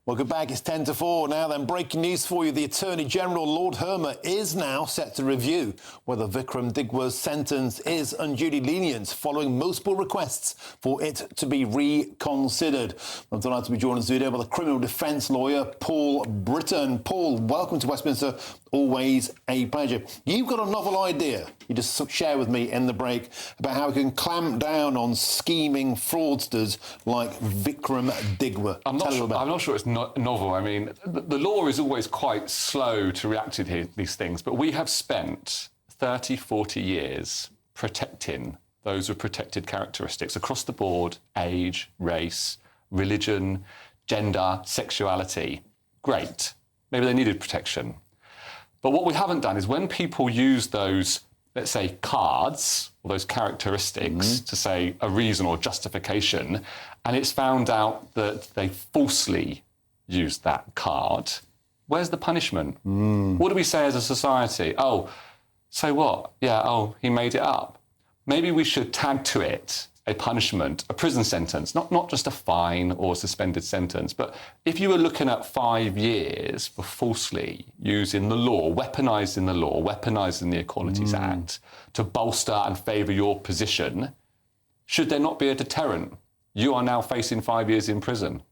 Welcome back. It's 10 to 4 now. Then breaking news for you. The Attorney General, Lord Hermer, is now set to review whether Vikram Digwa's sentence is unduly lenient following multiple requests for it to be reconsidered. I'm delighted to be joined in studio by the criminal defence lawyer, Paul Britton. Paul, welcome to Westminster. Always a pleasure. You've got a novel idea you just share with me in the break about how we can clamp down on scheming fraudsters like Vikram Digwa. I'm not sure it's novel. I mean, the law is always quite slow to react to these things, but we have spent 30, 40 years protecting those with protected characteristics across the board: age, race, religion, gender, sexuality. Great. Maybe they needed protection. But what we haven't done is when people use those, let's say, cards or those characteristics to say a reason or justification, and it's found out that they falsely used that card, where's the punishment? What do we say as a society? Oh, so what? Yeah, oh, he made it up. Maybe we should tag to it a punishment, a prison sentence, not just a fine or a suspended sentence, but if you were looking at 5 years for falsely using the law, weaponising the law, weaponising the Equalities Act to bolster and favour your position, should there not be a deterrent? You are now facing 5 years in prison.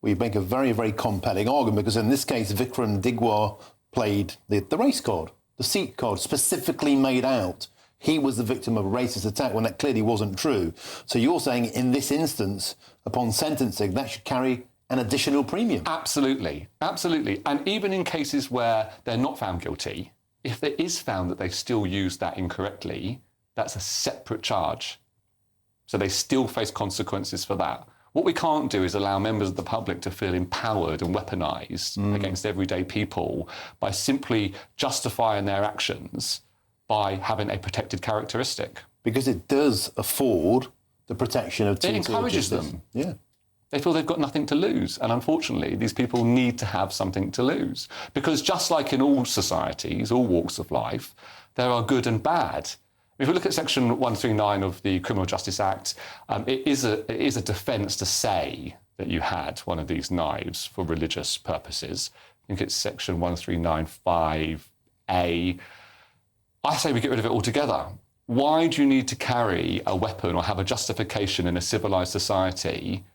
Well, you make a very, very compelling argument because in this case, Vikram Digwa played the race card, the seat card, specifically made out. He was the victim of a racist attack when that clearly wasn't true. So you're saying in this instance, upon sentencing, that should carry an additional premium? Absolutely, absolutely. And even in cases where they're not found guilty, if there is found that they still used that incorrectly, that's a separate charge. So they still face consequences for that. What we can't do is allow members of the public to feel empowered and weaponised against everyday people by simply justifying their actions by having a protected characteristic. Because it does afford the protection of... It encourages them. Yeah. They feel they've got nothing to lose. And unfortunately, these people need to have something to lose. Because just like in all societies, all walks of life, there are good and bad. If we look at Section 139 of the Criminal Justice Act, it is a defence to say that you had one of these knives for religious purposes. I think it's Section 139(5)(a). I say we get rid of it altogether. Why do you need to carry a weapon or have a justification in a civilised society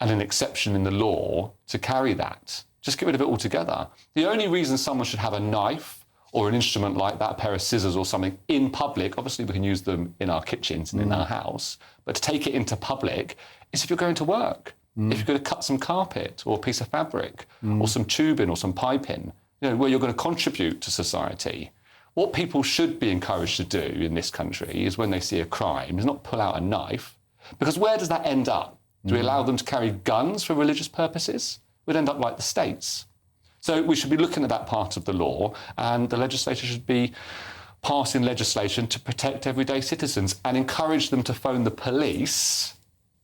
and an exception in the law to carry that? Just get rid of it altogether. The only reason someone should have a knife or an instrument like that, a pair of scissors or something, in public, obviously we can use them in our kitchens and in our house, but to take it into public is if you're going to work, if you're going to cut some carpet or a piece of fabric or some tubing or some piping, where you're going to contribute to society. What people should be encouraged to do in this country is when they see a crime, is not pull out a knife, because where does that end up? Do we allow them to carry guns for religious purposes? We'd end up like the States. So we should be looking at that part of the law, and the legislature should be passing legislation to protect everyday citizens and encourage them to phone the police,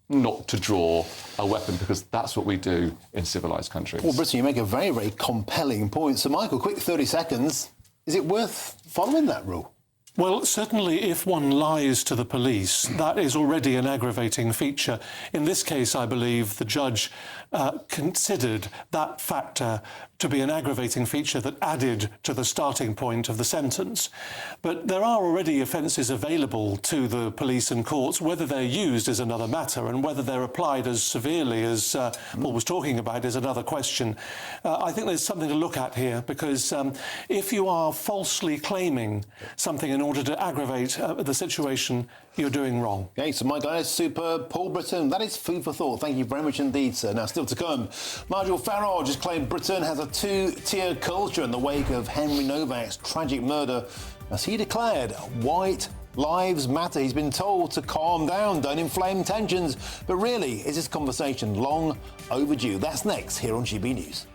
not to draw a weapon, because that's what we do in civilised countries. Well, Britton, you make a very, very compelling point. So, Michael, quick 30 seconds. Is it worth following that rule? Well, certainly if one lies to the police, that is already an aggravating feature. In this case, I believe the judge considered that factor to be an aggravating feature that added to the starting point of the sentence. But there are already offences available to the police and courts. Whether they're used is another matter, and whether they're applied as severely as Paul was talking about is another question. I think there's something to look at here, because if you are falsely claiming something in order to aggravate the situation, you're doing wrong. Okay, so my guy is superb. Paul Britton, that is food for thought. Thank you very much indeed, sir. Now, still to come, Nigel Farage has claimed Britain has a two-tier culture in the wake of Henry Nowak's tragic murder. As he declared, white lives matter. He's been told to calm down, don't inflame tensions. But really, is this conversation long overdue? That's next here on GB News.